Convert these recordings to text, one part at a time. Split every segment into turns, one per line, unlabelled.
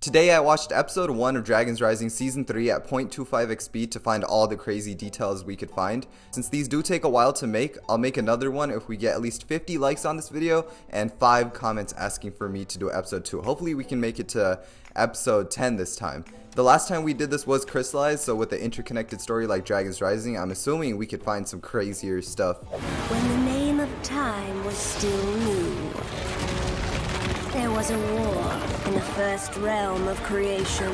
Today I watched episode 1 of Dragons Rising season 3 at 0.25 XP to find all the crazy details we could find. Since these do take a while to make, I'll make another one if we get at least 50 likes on this video and 5 comments asking for me to do episode 2. Hopefully we can make it to episode 10 this time. The last time we did this was crystallized, so with an interconnected story like Dragons Rising, I'm assuming we could find some crazier stuff.
When the name of time was still new, there was a war in the first realm of creation.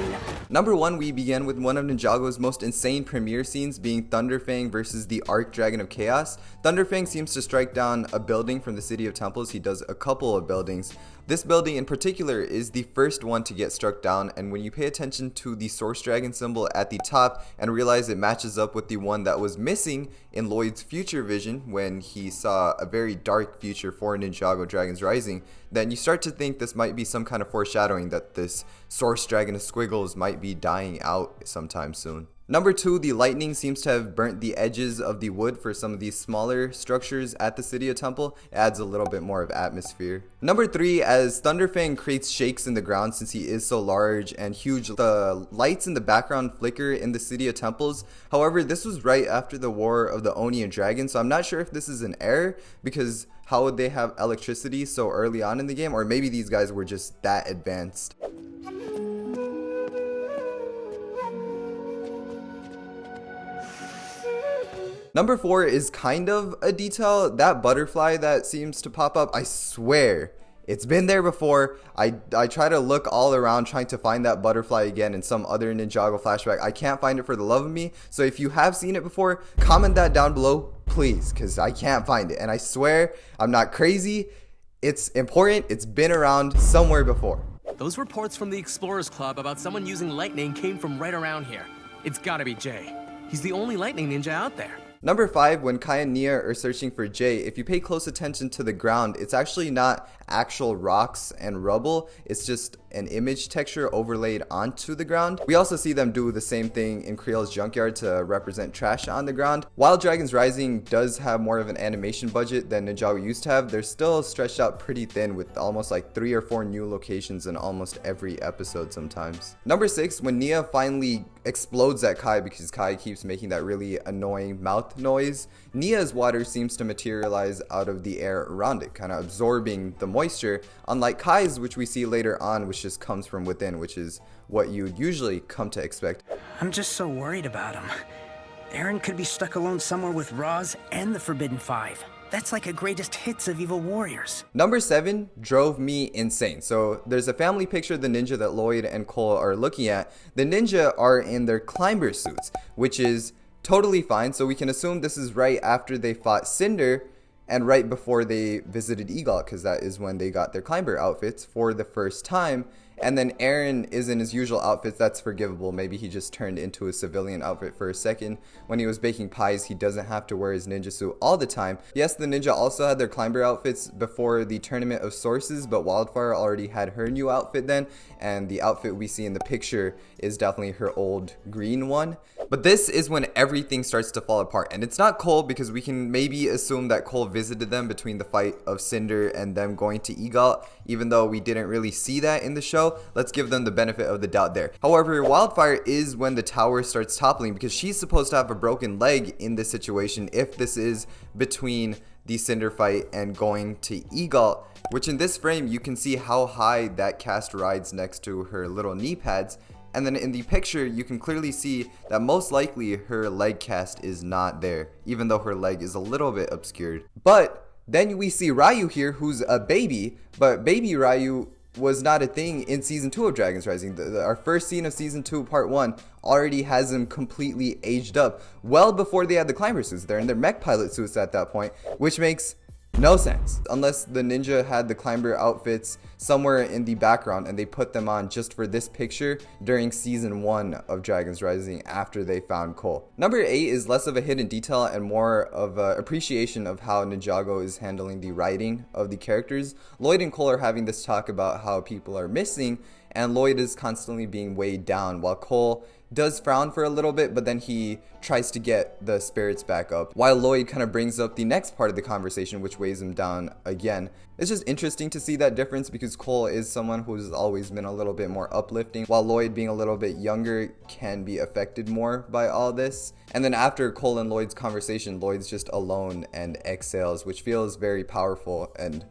Number 1, we begin with one of Ninjago's most insane premiere scenes being Thunderfang versus the Archdragon of Chaos. Thunderfang seems to strike down a building from the City of Temples. He does a couple of buildings. This building in particular is the first one to get struck down, and when you pay attention to the Source Dragon symbol at the top and realize it matches up with the one that was missing in Lloyd's future vision when he saw a very dark future for Ninjago Dragons Rising, then you start to think this might be some kind of foreshadowing that this Source Dragon of Squiggles might be dying out sometime soon. Number 2, the lightning seems to have burnt the edges of the wood for some of these smaller structures at the City of Temple. It adds a little bit more of atmosphere. Number 3, as Thunderfang creates shakes in the ground since he is so large and huge, the lights in the background flicker in the City of Temples. However, this was right after the War of the Oni and Dragon, so I'm not sure if this is an error, because how would they have electricity so early on in the game? Or maybe these guys were just that advanced. Number 4 is kind of a detail. That butterfly that seems to pop up, I swear, it's been there before. I try to look all around trying to find that butterfly again in some other Ninjago flashback. I can't find it for the love of me. So if you have seen it before, comment that down below, please, because I can't find it. And I swear, I'm not crazy. It's important. It's been around somewhere before.
Those reports from the Explorers Club about someone using lightning came from right around here. It's gotta be Jay. He's the only lightning ninja out there.
Number 5, when Kai and Nia are searching for Jay, if you pay close attention to the ground, it's actually not actual rocks and rubble, it's just an image texture overlaid onto the ground. We also see them do the same thing in Creel's junkyard to represent trash on the ground. While Dragons Rising does have more of an animation budget than Ninjago used to have, they're still stretched out pretty thin with almost like 3 or 4 new locations in almost every episode sometimes. Number 6, when Nia finally explodes at Kai because Kai keeps making that really annoying mouth noise, Nia's water seems to materialize out of the air around it, kind of absorbing the moisture, unlike Kai's, which we see later on, which just comes from within, which is what you'd usually come to expect.
I'm just so worried about him. Aaron could be stuck alone somewhere with Roz and the Forbidden Five. That's like a greatest hits of evil warriors.
Number 7 drove me insane. So there's a family picture of the ninja that Lloyd and Cole are looking at. The ninja are in their climber suits, which is totally fine. So we can assume this is right after they fought Cinder and right before they visited Eagle, because that is when they got their climber outfits for the first time. And then Aaron is in his usual outfits. That's forgivable. Maybe he just turned into a civilian outfit for a second. When he was baking pies, he doesn't have to wear his ninja suit all the time. Yes, the ninja also had their climber outfits before the Tournament of Sources, but Wyldfyre already had her new outfit then, and the outfit we see in the picture is definitely her old green one. But this is when everything starts to fall apart, and it's not Cole, because we can maybe assume that Cole visited them between the fight of Cinder and them going to Eagle, even though we didn't really see that in the show. Let's give them the benefit of the doubt there. However, Wyldfyre is when the tower starts toppling, because she's supposed to have a broken leg in this situation if this is between the Cinder fight and going to Eagle, which in this frame you can see how high that cast rides next to her little knee pads. And then in the picture, you can clearly see that most likely her leg cast is not there, even though her leg is a little bit obscured. But then we see Riyu here, who's a baby, but baby Riyu was not a thing in season 2 of Dragons Rising. Our first scene of season 2 part 1 already has him completely aged up, well before they had the climber suits. They're in their mech pilot suits at that point, which makes no sense, unless the ninja had the climber outfits somewhere in the background and they put them on just for this picture during season 1 of Dragons Rising after they found Cole. Number 8 is less of a hidden detail and more of an appreciation of how Ninjago is handling the writing of the characters. Lloyd and Cole are having this talk about how people are missing, and Lloyd is constantly being weighed down while Cole does frown for a little bit, but then he tries to get the spirits back up, while Lloyd kind of brings up the next part of the conversation, which weighs him down again. It's just interesting to see that difference because Cole is someone who's always been a little bit more uplifting, while Lloyd, being a little bit younger, can be affected more by all this. And then after Cole and Lloyd's conversation, Lloyd's just alone and exhales, which feels very powerful and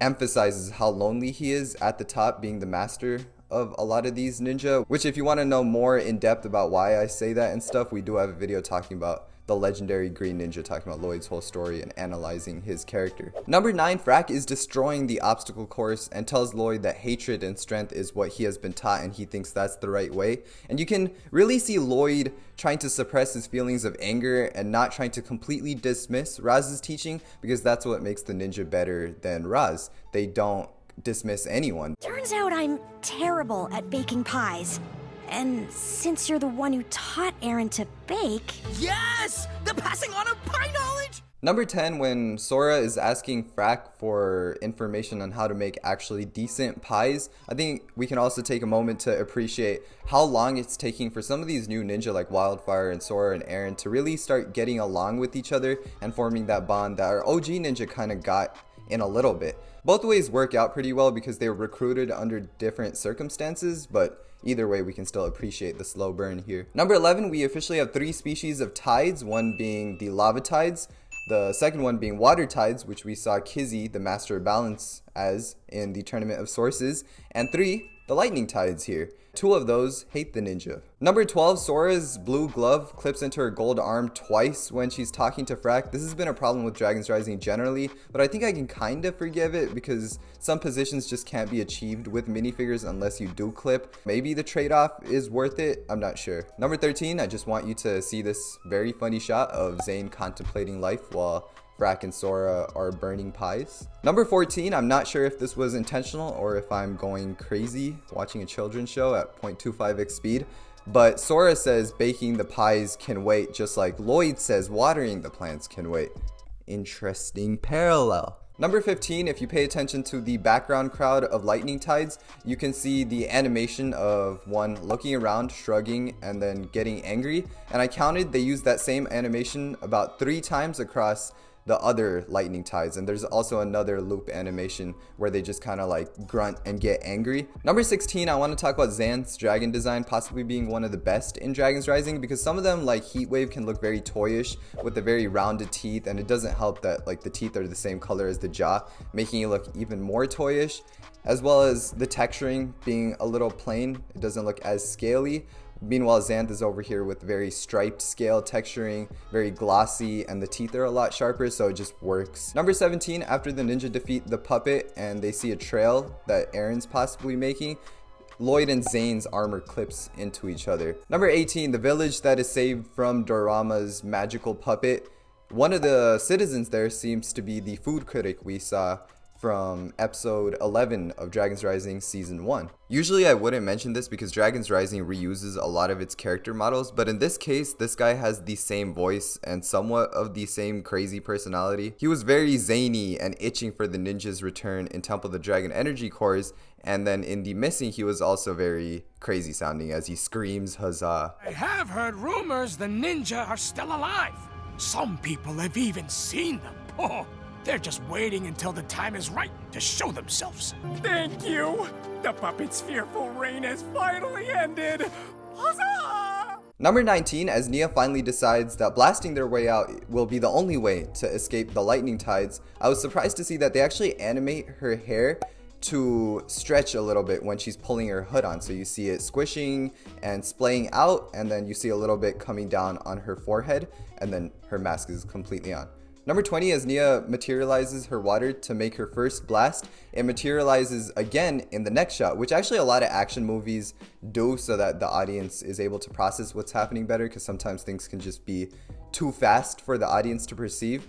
emphasizes how lonely he is at the top, being the master of a lot of these ninja, which if you want to know more in depth about why I say that and stuff, we do have a video talking about the legendary Green Ninja, talking about Lloyd's whole story and analyzing his character. Number 9, Frack is destroying the obstacle course and tells Lloyd that hatred and strength is what he has been taught and he thinks that's the right way. And you can really see Lloyd trying to suppress his feelings of anger and not trying to completely dismiss Raz's teaching, because that's what makes the ninja better than Raz. They don't dismiss anyone.
Turns out I'm terrible at baking pies. And since you're the one who taught Aaron to bake...
Yes! The passing on of pie knowledge!
Number 10, when Sora is asking Frack for information on how to make actually decent pies, I think we can also take a moment to appreciate how long it's taking for some of these new ninja like Wyldfyre and Sora and Aaron to really start getting along with each other and forming that bond that our OG ninja kind of got in a little bit. Both ways work out pretty well because they were recruited under different circumstances, but either way we can still appreciate the slow burn here. Number 11, we officially have 3 species of tides, one being the lava tides, the second one being water tides, which we saw Kizzy, the master of balance, as in the Tournament of Sources, and 3, the lightning tides here. 2 of those hate the ninja. Number 12, Sora's blue glove clips into her gold arm twice when she's talking to Frack. This has been a problem with Dragon's Rising generally, but I think I can kind of forgive it because some positions just can't be achieved with minifigures unless you do clip. Maybe the trade-off is worth it, I'm not sure. Number 13, I just want you to see this very funny shot of Zane contemplating life while Frack and Sora are burning pies. Number 14, I'm not sure if this was intentional or if I'm going crazy watching a children's show at 0.25x speed, but Sora says baking the pies can wait, just like Lloyd says watering the plants can wait. Interesting parallel. Number 15, if you pay attention to the background crowd of lightning tides, you can see the animation of one looking around, shrugging, and then getting angry. And I counted, they used that same animation about 3 times across the other lightning tides, and there's also another loop animation where they just kind of like grunt and get angry. Number 16, I want to talk about Xanth's dragon design possibly being one of the best in Dragon's Rising, because some of them like Heatwave can look very toyish with the very rounded teeth, and it doesn't help that like the teeth are the same color as the jaw, making it look even more toyish, as well as the texturing being a little plain. It doesn't look as scaly. Meanwhile, Xanth is over here with very striped scale texturing, very glossy, and the teeth are a lot sharper, so it just works. Number 17, after the ninja defeat the puppet and they see a trail that Aaron's possibly making, Lloyd and Zane's armor clips into each other. Number 18, the village that is saved from Dorama's magical puppet. One of the citizens there seems to be the food critic we saw from episode 11 of Dragon's Rising season 1. Usually I wouldn't mention this because Dragon's Rising reuses a lot of its character models, but in this case, this guy has the same voice and somewhat of the same crazy personality. He was very zany and itching for the ninja's return in Temple of the Dragon Energy Cores, and then in the Missing, he was also very crazy sounding as he screams huzzah.
I have heard rumors the ninja are still alive. Some people have even seen them. Oh, they're just waiting until the time is right to show themselves. Thank you! The puppet's fearful reign has finally ended! Huzzah!
Number 19, as Nia finally decides that blasting their way out will be the only way to escape the lightning tides, I was surprised to see that they actually animate her hair to stretch a little bit when she's pulling her hood on. So you see it squishing and splaying out, and then you see a little bit coming down on her forehead, and then her mask is completely on. Number 20, as Nia materializes her water to make her first blast, it materializes again in the next shot, which actually a lot of action movies do so that the audience is able to process what's happening better, because sometimes things can just be too fast for the audience to perceive.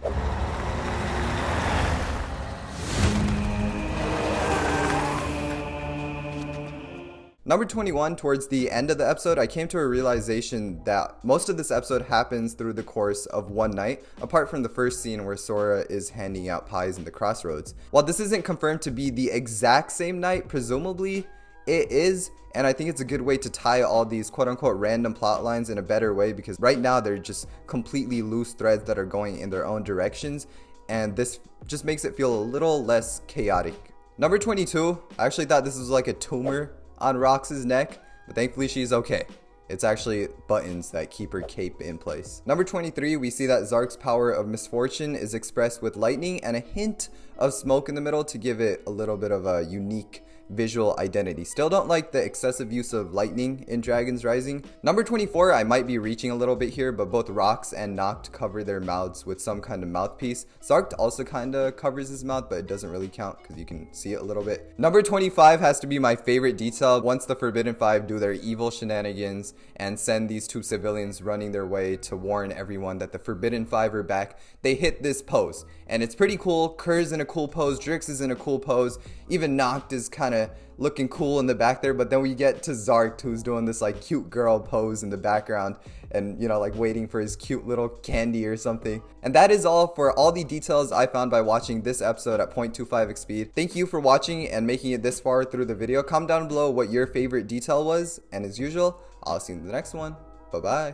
Number 21, towards the end of the episode, I came to a realization that most of this episode happens through the course of one night, apart from the first scene where Sora is handing out pies in the crossroads. While this isn't confirmed to be the exact same night, presumably it is, and I think it's a good way to tie all these quote-unquote random plot lines in a better way, because right now they're just completely loose threads that are going in their own directions, and this just makes it feel a little less chaotic. Number 22, I actually thought this was like a tumor on Rox's neck, but thankfully she's okay. It's actually buttons that keep her cape in place. Number 23, we see that Zark's power of misfortune is expressed with lightning and a hint of smoke in the middle to give it a little bit of a unique visual identity. Still don't like the excessive use of lightning in Dragon's Rising. Number 24, I might be reaching a little bit here, but both Rox and Noct cover their mouths with some kind of mouthpiece. Zark also kind of covers his mouth, but it doesn't really count because you can see it a little bit. Number 25 has to be my favorite detail. Once the Forbidden Five do their evil shenanigans and send these two civilians running their way to warn everyone that the Forbidden Five are back, they hit this pose. And it's pretty cool. Kerr's in a cool pose, Drix is in a cool pose, even Noct is kind of looking cool in the back there, but then we get to Zark, who's doing this like cute girl pose in the background and, you know, like waiting for his cute little candy or something. And that is all for all the details I found by watching this episode at 0.25x speed. Thank you for watching and making it this far through the video. Comment down below what your favorite detail was, and as usual, I'll see you in the next one. Bye bye.